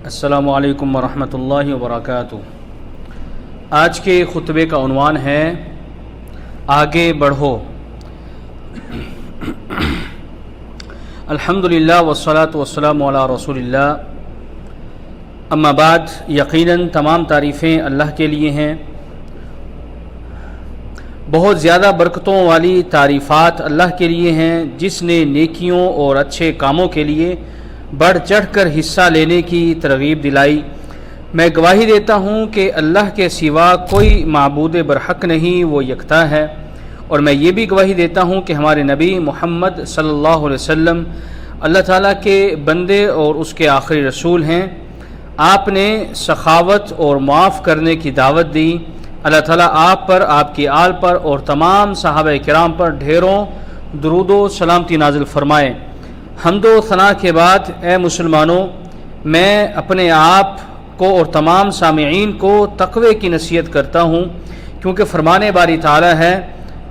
السلام علیکم ورحمۃ اللہ وبرکاتہ۔ آج کے خطبے کا عنوان ہے آگے بڑھو۔ الحمدللہ والصلاۃ والسلام علی رسول اللہ، اما بعد، یقیناً تمام تعریفیں اللہ کے لیے ہیں۔ بہت زیادہ برکتوں والی تعریفات اللہ کے لیے ہیں، جس نے نیکیوں اور اچھے کاموں کے لیے بڑھ چڑھ کر حصہ لینے کی ترغیب دلائی۔ میں گواہی دیتا ہوں کہ اللہ کے سوا کوئی معبود برحق نہیں، وہ یکتا ہے، اور میں یہ بھی گواہی دیتا ہوں کہ ہمارے نبی محمد صلی اللہ علیہ وسلم اللہ تعالیٰ کے بندے اور اس کے آخری رسول ہیں۔ آپ نے سخاوت اور معاف کرنے کی دعوت دی۔ اللہ تعالیٰ آپ پر، آپ کی آل پر اور تمام صحابہ کرام پر ڈھیروں درود و سلامتی نازل فرمائے۔ حمد و ثنا کے بعد، اے مسلمانوں، میں اپنے آپ کو اور تمام سامعین کو تقوی کی نصیحت کرتا ہوں، کیونکہ فرمان باری تعالیٰ ہے،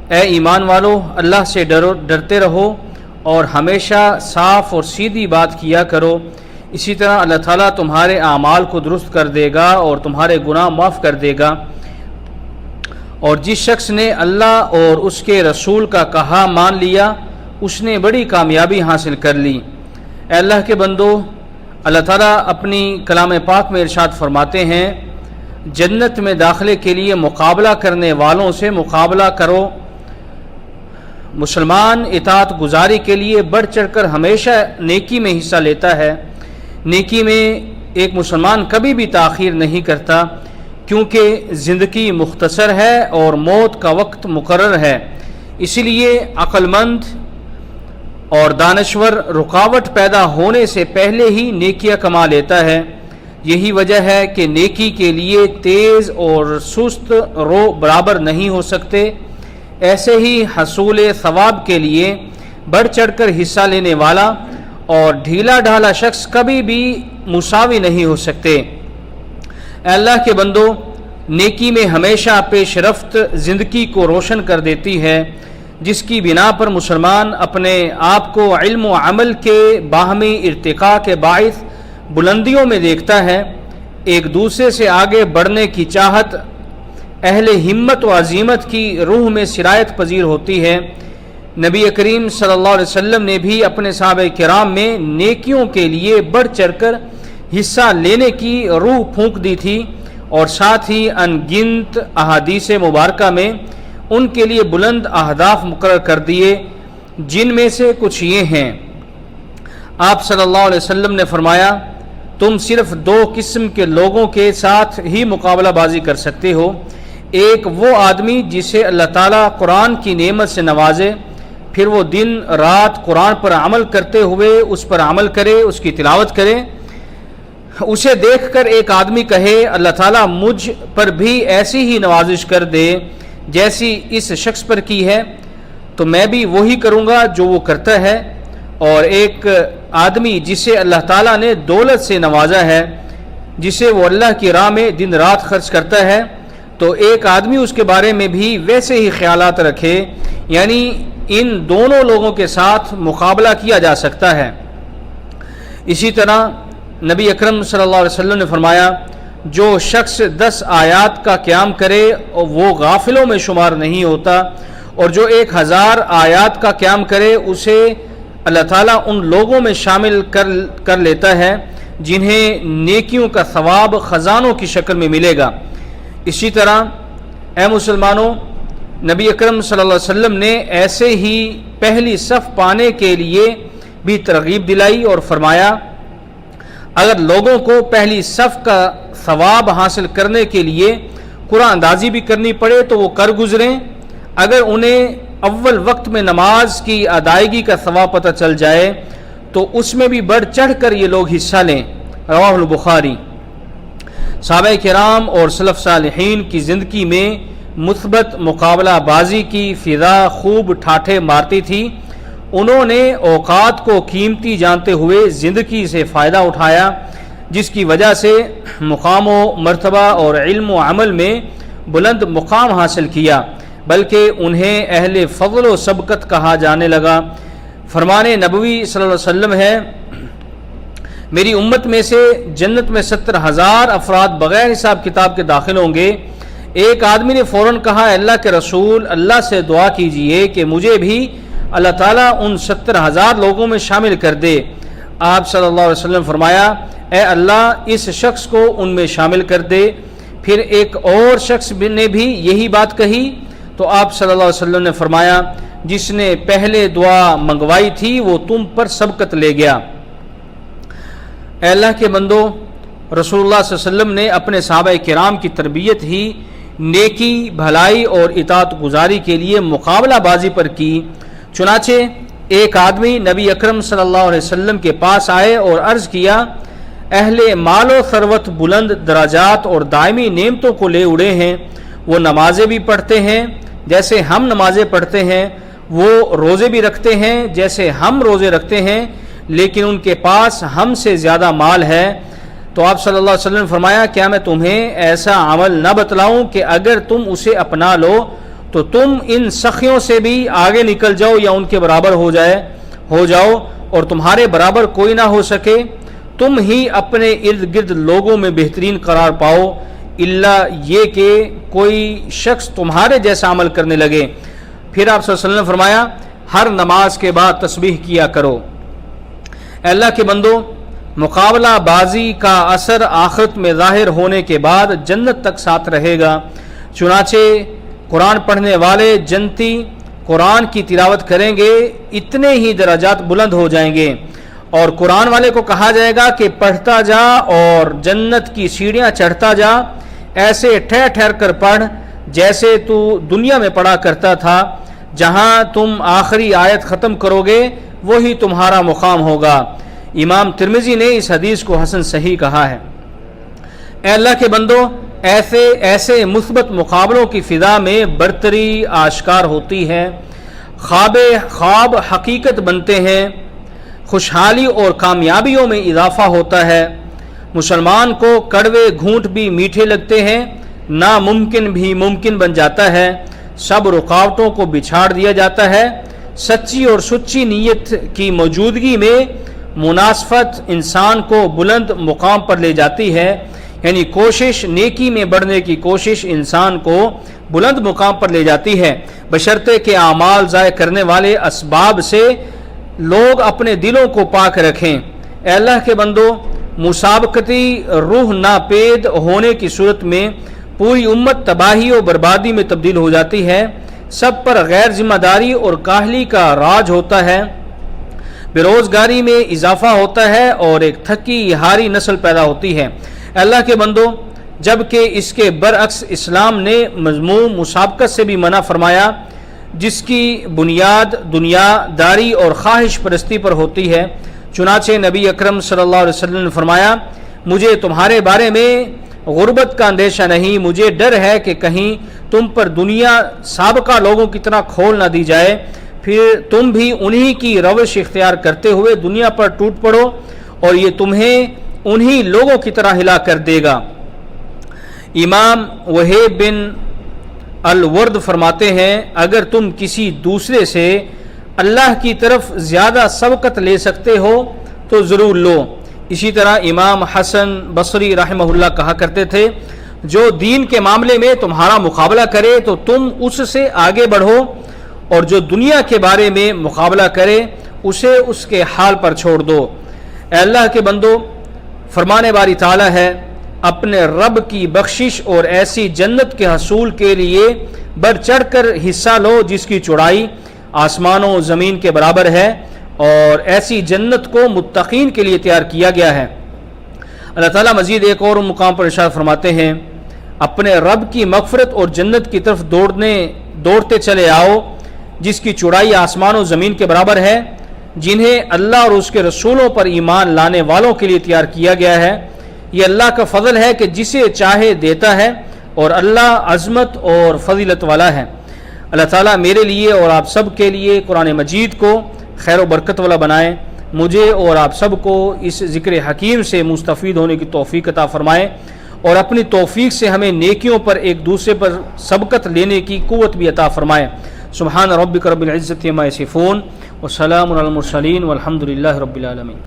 اے ایمان والو، اللہ سے ڈرتے رہو اور ہمیشہ صاف اور سیدھی بات کیا کرو، اسی طرح اللہ تعالیٰ تمہارے اعمال کو درست کر دے گا اور تمہارے گناہ معاف کر دے گا۔ اور جس شخص نے اللہ اور اس کے رسول کا کہا مان لیا، اس نے بڑی کامیابی حاصل کر لی۔ اے اللہ کے بندو، اللہ تعالیٰ اپنی کلام پاک میں ارشاد فرماتے ہیں، جنت میں داخلے کے لیے مقابلہ کرنے والوں سے مقابلہ کرو۔ مسلمان اطاعت گزاری کے لیے بڑھ چڑھ کر ہمیشہ نیکی میں حصہ لیتا ہے۔ نیکی میں ایک مسلمان کبھی بھی تاخیر نہیں کرتا، کیونکہ زندگی مختصر ہے اور موت کا وقت مقرر ہے۔ اسی لیے عقل مند اور دانشور رکاوٹ پیدا ہونے سے پہلے ہی نیکیاں کما لیتا ہے۔ یہی وجہ ہے کہ نیکی کے لیے تیز اور سست رو برابر نہیں ہو سکتے۔ ایسے ہی حصول ثواب کے لیے بڑھ چڑھ کر حصہ لینے والا اور ڈھیلا ڈھالا شخص کبھی بھی مساوی نہیں ہو سکتے۔ اے اللہ کے بندو، نیکی میں ہمیشہ پیش رفت زندگی کو روشن کر دیتی ہے، جس کی بنا پر مسلمان اپنے آپ کو علم و عمل کے باہمی ارتقاء کے باعث بلندیوں میں دیکھتا ہے۔ ایک دوسرے سے آگے بڑھنے کی چاہت اہل ہمت و عزیمت کی روح میں سرایت پذیر ہوتی ہے۔ نبی کریم صلی اللہ علیہ وسلم نے بھی اپنے صحابہ کرام میں نیکیوں کے لیے بڑھ چڑھ کر حصہ لینے کی روح پھونک دی تھی، اور ساتھ ہی ان گنت احادیث مبارکہ میں ان کے لیے بلند اہداف مقرر کر دیے، جن میں سے کچھ یہ ہیں۔ آپ صلی اللہ علیہ وسلم نے فرمایا، تم صرف دو قسم کے لوگوں کے ساتھ ہی مقابلہ بازی کر سکتے ہو۔ ایک وہ آدمی جسے اللہ تعالیٰ قرآن کی نعمت سے نوازے، پھر وہ دن رات قرآن پر عمل کرتے ہوئے اس پر عمل کرے، اس کی تلاوت کرے۔ اسے دیکھ کر ایک آدمی کہے، اللہ تعالیٰ مجھ پر بھی ایسی ہی نوازش کر دے جیسی اس شخص پر کی ہے، تو میں بھی وہی کروں گا جو وہ کرتا ہے۔ اور ایک آدمی جسے اللہ تعالیٰ نے دولت سے نوازا ہے، جسے وہ اللہ کی راہ میں دن رات خرچ کرتا ہے، تو ایک آدمی اس کے بارے میں بھی ویسے ہی خیالات رکھے۔ یعنی ان دونوں لوگوں کے ساتھ مقابلہ کیا جا سکتا ہے۔ اسی طرح نبی اکرم صلی اللہ علیہ وسلم نے فرمایا، جو شخص 10 آیات کا قیام کرے وہ غافلوں میں شمار نہیں ہوتا، اور جو 1000 آیات کا قیام کرے اسے اللہ تعالیٰ ان لوگوں میں شامل کر لیتا ہے جنہیں نیکیوں کا ثواب خزانوں کی شکل میں ملے گا۔ اسی طرح اے مسلمانوں، نبی اکرم صلی اللہ علیہ وسلم نے ایسے ہی پہلی صف پانے کے لیے بھی ترغیب دلائی اور فرمایا، اگر لوگوں کو پہلی صف کا ثواب حاصل کرنے کے لیے قرآن اندازی بھی کرنی پڑے تو وہ کر گزریں۔ اگر انہیں اول وقت میں نماز کی ادائیگی کا ثواب پتہ چل جائے تو اس میں بھی بڑھ چڑھ کر یہ لوگ حصہ لیں۔ رواہ البخاری۔ صحابہ کرام اور سلف صالحین کی زندگی میں مثبت مقابلہ بازی کی فضا خوب ٹھاٹھے مارتی تھی۔ انہوں نے اوقات کو قیمتی جانتے ہوئے زندگی سے فائدہ اٹھایا، جس کی وجہ سے مقام و مرتبہ اور علم و عمل میں بلند مقام حاصل کیا، بلکہ انہیں اہل فضل و سبقت کہا جانے لگا۔ فرمان نبوی صلی اللہ علیہ وسلم ہے میری امت میں سے جنت میں 70,000 افراد بغیر حساب کتاب کے داخل ہوں گے۔ ایک آدمی نے فوراً کہا، اللہ کے رسول، اللہ سے دعا کیجئے کہ مجھے بھی اللہ تعالیٰ ان 70,000 لوگوں میں شامل کر دے۔ آپ صلی اللہ علیہ وسلم فرمایا، اے اللہ اس شخص کو ان میں شامل کر دے۔ پھر ایک اور شخص نے بھی یہی بات کہی تو آپ صلی اللہ علیہ وسلم نے فرمایا، جس نے پہلے دعا منگوائی تھی وہ تم پر سبقت لے گیا۔ اے اللہ کے بندو، رسول اللہ صلی اللہ علیہ وسلم نے اپنے صحابہ کرام کی تربیت ہی نیکی، بھلائی اور اطاعت گزاری کے لیے مقابلہ بازی پر کی۔ چنانچہ ایک آدمی نبی اکرم صلی اللہ علیہ وسلم کے پاس آئے اور عرض کیا، اہل مال و ثروت بلند درجات اور دائمی نعمتوں کو لے اڑے ہیں، وہ نمازیں بھی پڑھتے ہیں جیسے ہم نمازیں پڑھتے ہیں، وہ روزے بھی رکھتے ہیں جیسے ہم روزے رکھتے ہیں، لیکن ان کے پاس ہم سے زیادہ مال ہے۔ تو آپ صلی اللہ علیہ وسلم نے فرمایا، کیا میں تمہیں ایسا عمل نہ بتلاؤں کہ اگر تم اسے اپنا لو تو تم ان سخیوں سے بھی آگے نکل جاؤ یا ان کے برابر ہو جاؤ اور تمہارے برابر کوئی نہ ہو سکے، تم ہی اپنے ارد گرد لوگوں میں بہترین قرار پاؤ، الا یہ کہ کوئی شخص تمہارے جیسا عمل کرنے لگے۔ پھر آپ صلی اللہ علیہ وسلم نے فرمایا، ہر نماز کے بعد تسبیح کیا کرو۔ اے اللہ کے بندو، مقابلہ بازی کا اثر آخرت میں ظاہر ہونے کے بعد جنت تک ساتھ رہے گا۔ چنانچہ قرآن پڑھنے والے جنتی قرآن کی تلاوت کریں گے، اتنے ہی درجات بلند ہو جائیں گے، اور قرآن والے کو کہا جائے گا کہ پڑھتا جا اور جنت کی سیڑھیاں چڑھتا جا، ایسے ٹھہر ٹھہر کر پڑھ جیسے تو دنیا میں پڑھا کرتا تھا، جہاں تم آخری آیت ختم کرو گے وہی تمہارا مقام ہوگا۔ امام ترمذی نے اس حدیث کو حسن صحیح کہا ہے۔ اے اللہ کے بندو، ایسے مثبت مقابلوں کی فضا میں برتری آشکار ہوتی ہے، خواب حقیقت بنتے ہیں، خوشحالی اور کامیابیوں میں اضافہ ہوتا ہے، مسلمان کو کڑوے گھونٹ بھی میٹھے لگتے ہیں، ناممکن بھی ممکن بن جاتا ہے، سب رکاوٹوں کو بچھاڑ دیا جاتا ہے، سچی اور سچی نیت کی موجودگی میں مناسبت انسان کو بلند مقام پر لے جاتی ہے، یعنی کوشش، نیکی میں بڑھنے کی کوشش انسان کو بلند مقام پر لے جاتی ہے، بشرطے کہ اعمال ضائع کرنے والے اسباب سے لوگ اپنے دلوں کو پاک رکھیں۔ اے اللہ کے بندو، مسابقتی روح ناپید ہونے کی صورت میں پوری امت تباہی و بربادی میں تبدیل ہو جاتی ہے، سب پر غیر ذمہ داری اور کاہلی کا راج ہوتا ہے، بے روزگاری میں اضافہ ہوتا ہے اور ایک تھکی ہاری نسل پیدا ہوتی ہے۔ اللہ کے بندو، جبکہ اس کے برعکس اسلام نے مذموم مسابقت سے بھی منع فرمایا، جس کی بنیاد دنیا داری اور خواہش پرستی پر ہوتی ہے۔ چنانچہ نبی اکرم صلی اللہ علیہ وسلم نے فرمایا، مجھے تمہارے بارے میں غربت کا اندیشہ نہیں، مجھے ڈر ہے کہ کہیں تم پر دنیا سابقہ لوگوں کی طرح کھول نہ دی جائے، پھر تم بھی انہی کی روش اختیار کرتے ہوئے دنیا پر ٹوٹ پڑو اور یہ تمہیں انہی لوگوں کی طرح ہلا کر دے گا۔ امام وہیب بن الورد فرماتے ہیں، اگر تم کسی دوسرے سے اللہ کی طرف زیادہ سبقت لے سکتے ہو تو ضرور لو۔ اسی طرح امام حسن بصری رحمہ اللہ کہا کرتے تھے، جو دین کے معاملے میں تمہارا مقابلہ کرے تو تم اس سے آگے بڑھو، اور جو دنیا کے بارے میں مقابلہ کرے اسے اس کے حال پر چھوڑ دو۔ اے اللہ کے بندو، فرمانے باری تعالی ہے، اپنے رب کی بخشش اور ایسی جنت کے حصول کے لیے بڑھ چڑھ کر حصہ لو جس کی چوڑائی آسمانوں و زمین کے برابر ہے، اور ایسی جنت کو متقین کے لیے تیار کیا گیا ہے۔ اللہ تعالیٰ مزید ایک اور مقام پر ارشاد فرماتے ہیں، اپنے رب کی مغفرت اور جنت کی طرف دوڑتے چلے آؤ جس کی چوڑائی آسمان و زمین کے برابر ہے، جنہیں اللہ اور اس کے رسولوں پر ایمان لانے والوں کے لیے تیار کیا گیا ہے۔ یہ اللہ کا فضل ہے کہ جسے چاہے دیتا ہے، اور اللہ عظمت اور فضیلت والا ہے۔ اللہ تعالیٰ میرے لیے اور آپ سب کے لیے قرآن مجید کو خیر و برکت والا بنائے، مجھے اور آپ سب کو اس ذکر حکیم سے مستفید ہونے کی توفیق عطا فرمائے، اور اپنی توفیق سے ہمیں نیکیوں پر ایک دوسرے پر سبقت لینے کی قوت بھی عطا فرمائے۔ سبحان ربک رب العزت عما یصفون وسلام علی المرسلین والحمد للہ رب العالمین۔